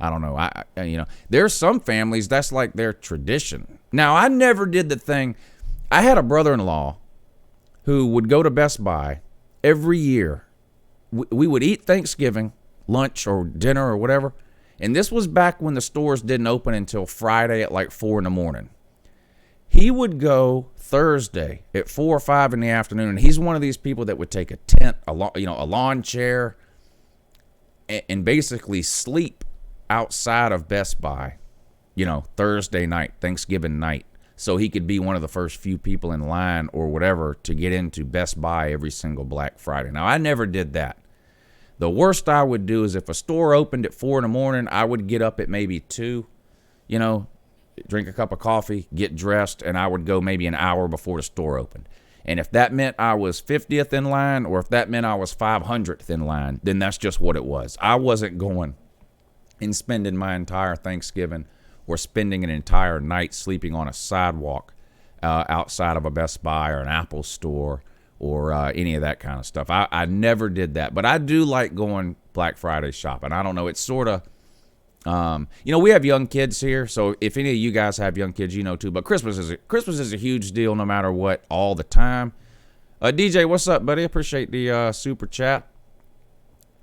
don't know. There's some families that's like their tradition. Now, I never did the thing. I had a brother-in-law who would go to Best Buy every year. We would eat Thanksgiving, lunch or dinner or whatever. And this was back when the stores didn't open until Friday at like 4 in the morning. He would go Thursday at 4 or 5 in the afternoon. And he's one of these people that would take a tent, a lawn chair, and basically sleep outside of Best Buy, Thursday night, Thanksgiving night, so he could be one of the first few people in line or whatever to get into Best Buy every single Black Friday. Now, I never did that. The worst I would do is if a store opened at 4 in the morning, I would get up at maybe 2, drink a cup of coffee, get dressed, and I would go maybe an hour before the store opened. And if that meant I was 50th in line or if that meant I was 500th in line, then that's just what it was. I wasn't going and spending my entire Thanksgiving or spending an entire night sleeping on a sidewalk outside of a Best Buy or an Apple store or any of that kind of stuff. I never did that. But I do like going Black Friday shopping. I don't know. It's sort of, we have young kids here, so if any of you guys have young kids, too. But Christmas is a huge deal, no matter what, all the time. DJ, what's up, buddy? Appreciate the super chat.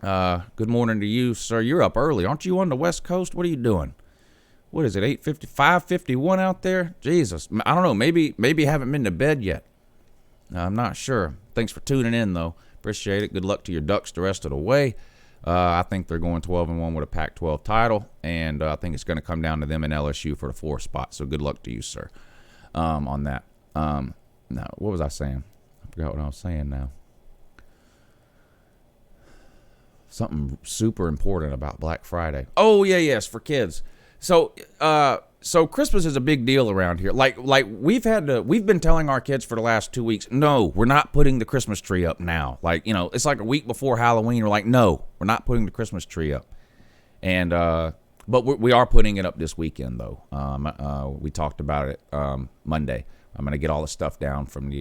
Good morning to you, sir. You're up early, aren't you? On the West Coast, what are you doing? What is it? 8:50, 5:51 out there? Jesus, I don't know. Maybe haven't been to bed yet. I'm not sure. Thanks for tuning in, though. Appreciate it. Good luck to your Ducks the rest of the way. I think they're going 12-1 with a Pac-12 title, and I think it's going to come down to them and LSU for the 4th spot. So good luck to you, sir, on that. Now, what was I saying? I forgot what I was saying now. Something super important about Black Friday. Oh, yeah, yes, for kids. So Christmas is a big deal around here. Like we've been telling our kids for the last 2 weeks, no, we're not putting the Christmas tree up now. It's like a week before Halloween. We're like, no, we're not putting the Christmas tree up. And but we are putting it up this weekend, though. We talked about it Monday. I'm going to get all the stuff down from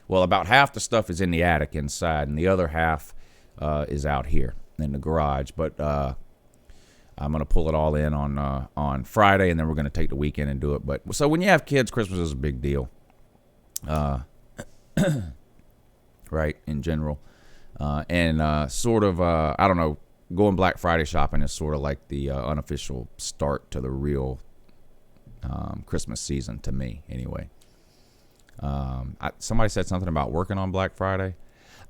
about half the stuff is in the attic inside, and the other half is out here in the garage. But I'm going to pull it all in on Friday, and then we're going to take the weekend and do it. But so when you have kids, Christmas is a big deal, right, in general. And sort of, I don't know, going Black Friday shopping is sort of like the unofficial start to the real Christmas season to me, anyway. Somebody said something about working on Black Friday.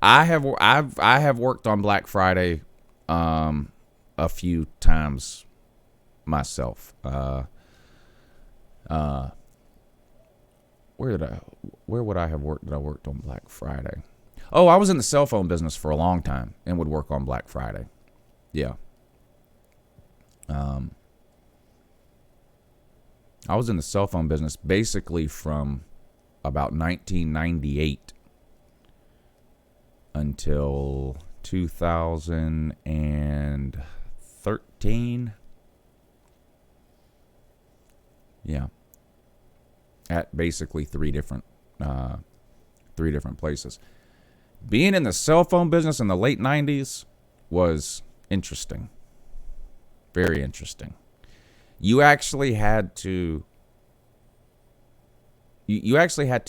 I have worked on Black Friday a few times myself. Where would I have worked that I worked on Black Friday? Oh, I was in the cell phone business for a long time and would work on Black Friday. Yeah. I was in the cell phone business basically from about 1998 until 2013. Yeah. At basically three different places. Being in the cell phone business in the late 90s was interesting. Very interesting. You actually had to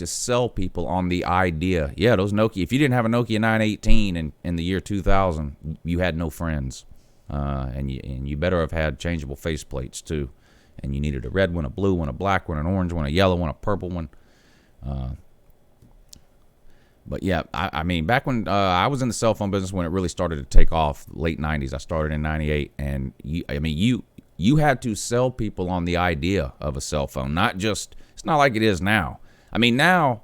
sell people on the idea. Yeah, those Nokia, if you didn't have a Nokia 918 in the year 2000, you had no friends. And you better have had changeable faceplates too. And you needed a red one, a blue one, a black one, an orange one, a yellow one, a purple one. But yeah, I mean, back when I was in the cell phone business when it really started to take off, late 90s, I started in 98. And you had to sell people on the idea of a cell phone, not just, it's not like it is now. I mean, now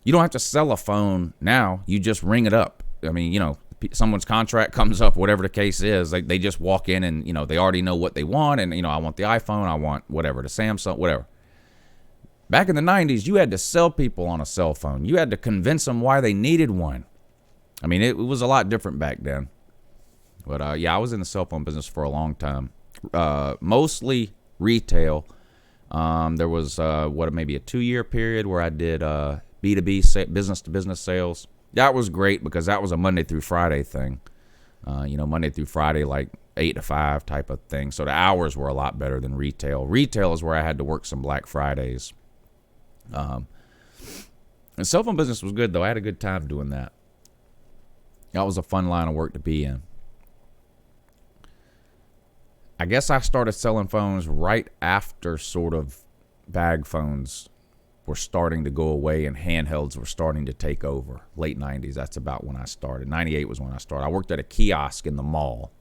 you don't have to sell a phone now. You just ring it up. I mean, you know, someone's contract comes up, whatever the case is, they just walk in and, you know, they already know what they want. And, you know, I want the iPhone, I want whatever, the Samsung, whatever. Back in the 90s, you had to sell people on a cell phone. You had to convince them why they needed one. I mean, it was a lot different back then. But, yeah, I was in the cell phone business for a long time. Mostly retail. There was, maybe a 2-year period where I did B2B, business-to-business sales. That was great because that was a Monday through Friday thing. You know, Monday through Friday, like 8 to 5 type of thing. So the hours were a lot better than retail. Retail is where I had to work some Black Fridays. And cell phone business was good, though. I had a good time doing that. That was a fun line of work to be in. I guess I started selling phones right after sort of bag phones were starting to go away and handhelds were starting to take over. Late 90s, that's about when I started. 98 was when I started. I worked at a kiosk in the mall.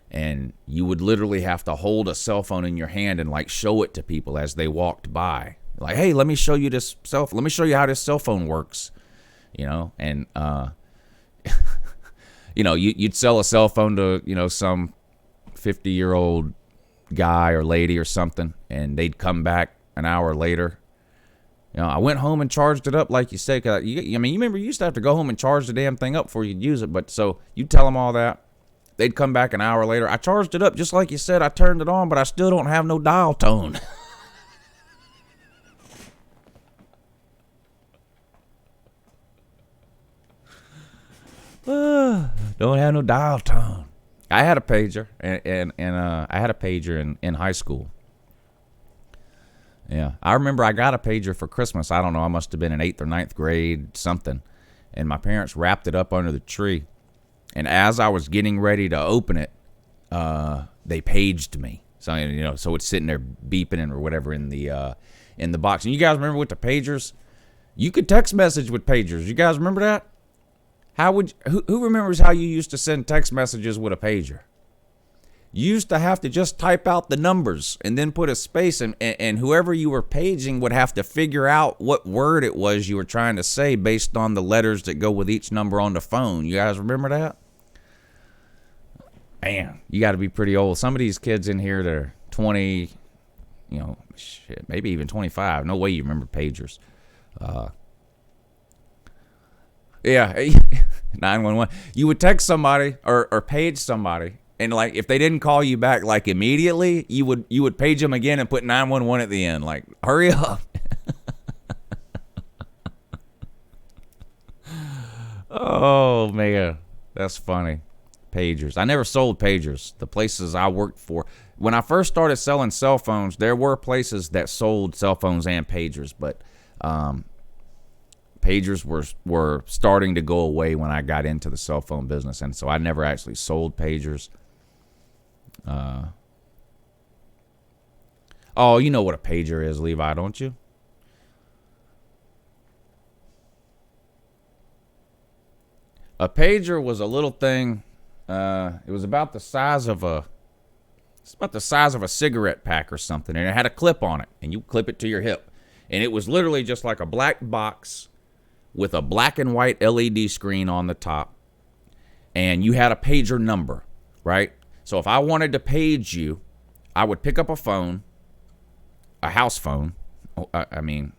And you would literally have to hold a cell phone in your hand and like show it to people as they walked by. Like, hey, let me show you this let me show you how this cell phone works. You know, and you know, you'd sell a cell phone to, you know, some 50-year-old guy or lady or something, and they'd come back an hour later. You know, I went home and charged it up, like you said. I mean, you remember you used to have to go home and charge the damn thing up before you'd use it. But so you tell them all that. They'd come back an hour later. I charged it up just like you said. I turned it on, but I still don't have no dial tone. Don't have no dial tone. I had a pager, and I had a pager in high school. Yeah, I remember I got a pager for Christmas. I don't know, I must have been in 8th or 9th grade, something. And my parents wrapped it up under the tree. And as I was getting ready to open it, they paged me. So, you know, so it's sitting there beeping or whatever in the box. And you guys remember with the pagers? You could text message with pagers. You guys remember that? Who remembers how you used to send text messages with a pager? You used to have to just type out the numbers and then put a space, and whoever you were paging would have to figure out what word it was you were trying to say based on the letters that go with each number on the phone. You guys remember that? Man, you got to be pretty old. Some of these kids in here that are 20, you know, shit, maybe even 25. No way you remember pagers. Yeah, 911. You would text somebody or page somebody, and like if they didn't call you back like immediately, you would page them again and put 911 at the end. Like, hurry up. Oh man, that's funny. Pagers. I never sold pagers. The places I worked for, when I first started selling cell phones, there were places that sold cell phones and pagers, but pagers were starting to go away when I got into the cell phone business, and so I never actually sold pagers. Oh, you know what a pager is, Levi, don't you? A pager was a little thing. It was about the size of a cigarette pack or something, and it had a clip on it, and you clip it to your hip, and it was literally just like a black box with a black and white LED screen on the top, and you had a pager number, right? So if I wanted to page you, I would pick up a phone, a house phone. I mean,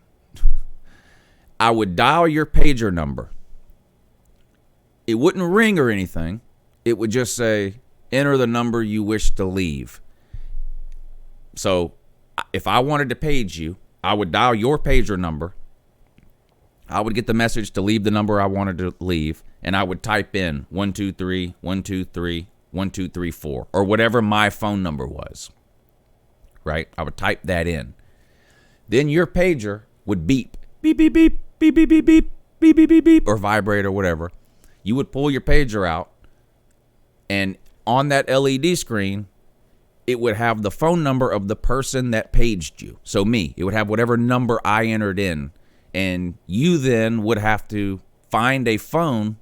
I would dial your pager number. It wouldn't ring or anything. It would just say, enter the number you wish to leave. So if I wanted to page you, I would dial your pager number. I would get the message to leave the number I wanted to leave, and I would type in 123 123 1234 or whatever my phone number was. Right? I would type that in. Then your pager would beep, beep, beep, beep, beep, beep, beep, beep, beep, beep, beep, beep, or vibrate or whatever. You would pull your pager out, and on that LED screen, it would have the phone number of the person that paged you. So me, it would have whatever number I entered in, and you then would have to find a phone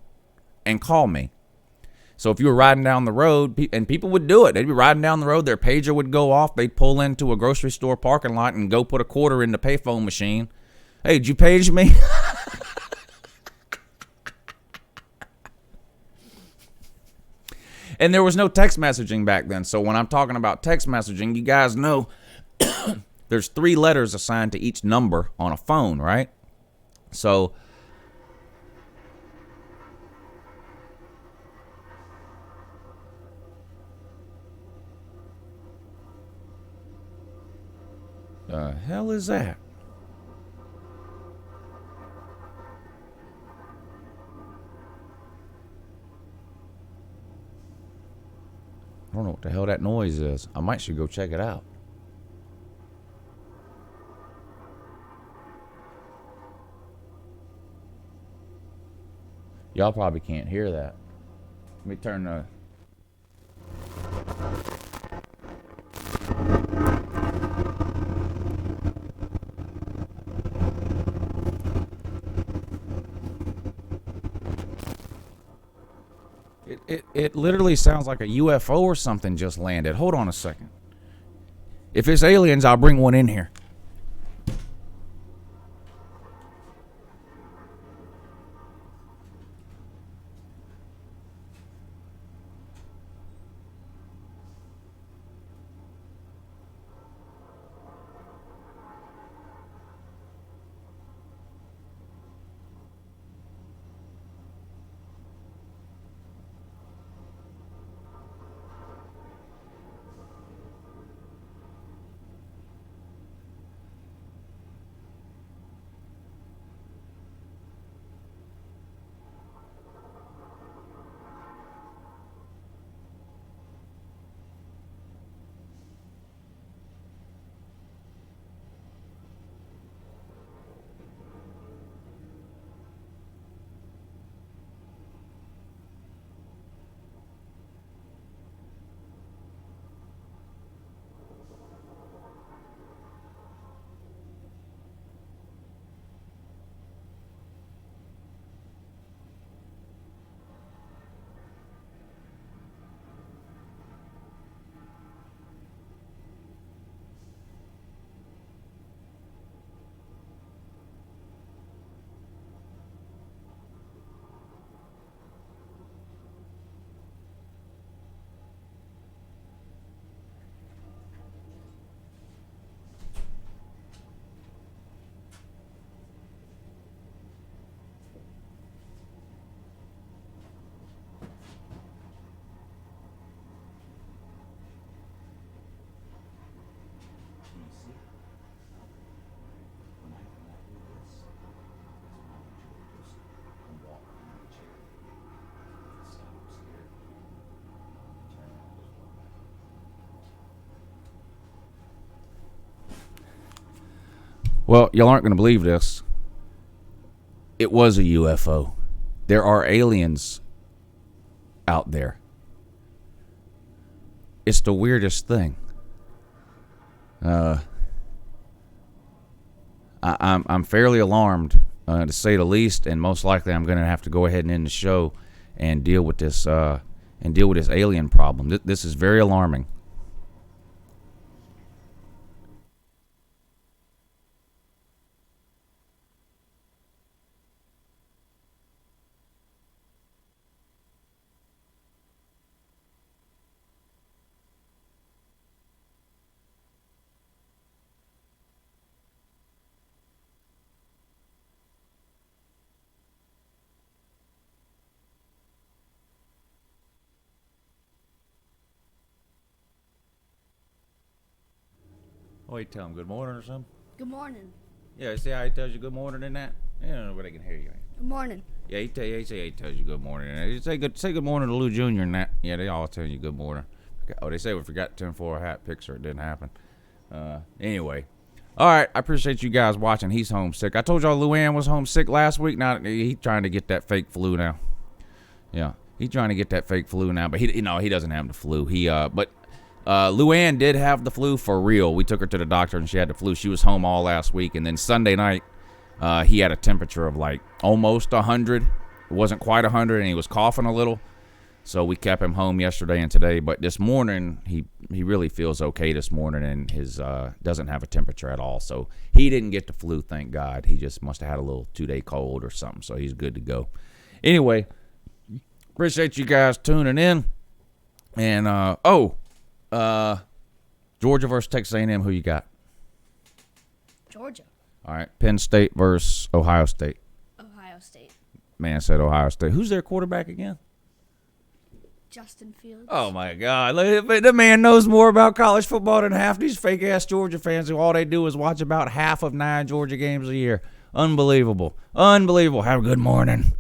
and call me. So if you were riding down the road, and people would do it, they'd be riding down the road, their pager would go off, they'd pull into a grocery store parking lot and go put a quarter in the payphone machine. Hey, did you page me? And there was no text messaging back then. So when I'm talking about text messaging, you guys know there's 3 letters assigned to each number on a phone, right? So the hell is that? I don't know what the hell that noise is. I might should go check it out. Y'all probably can't hear that. Let me turn the... It literally sounds like a UFO or something just landed. Hold on a second. If it's aliens, I'll bring one in here. Well, y'all aren't going to believe this. It was a UFO. There are aliens out there. It's the weirdest thing. I'm fairly alarmed, to say the least, and most likely I'm going to have to go ahead and end the show and deal with this alien problem. This is very alarming. Oh, you tell him good morning or something? Good morning. Yeah, see how he tells you good morning in that? Yeah, nobody can hear you. Good morning. Yeah, he tells you good morning. And he say good morning to Lou Jr. and that. Yeah, they all tell you good morning. Oh, they say we forgot 10-4 hat picture. It didn't happen. Anyway. All right, I appreciate you guys watching. He's homesick. I told y'all Luann was homesick last week. Now he's trying to get that fake flu now. Yeah, he's trying to get that fake flu now, but he doesn't have the flu. But Luann did have the flu for real. We took her to the doctor and she had the flu. She was home all last week, and then Sunday night he had a temperature of like almost 100. It wasn't quite 100, and he was coughing a little. So we kept him home yesterday and today. But this morning, he really feels okay this morning, and his doesn't have a temperature at all. So he didn't get the flu, thank God. He just must have had a little 2-day cold or something. So he's good to go. Anyway, appreciate you guys tuning in. And, Georgia versus Texas A&M, who you got? Georgia. All right, Penn State versus Ohio State. Ohio State. Man said Ohio State. Who's their quarterback again? Justin Fields. Oh, my God. The man knows more about college football than half these fake-ass Georgia fans who all they do is watch about half of 9 Georgia games a year. Unbelievable. Unbelievable. Have a good morning.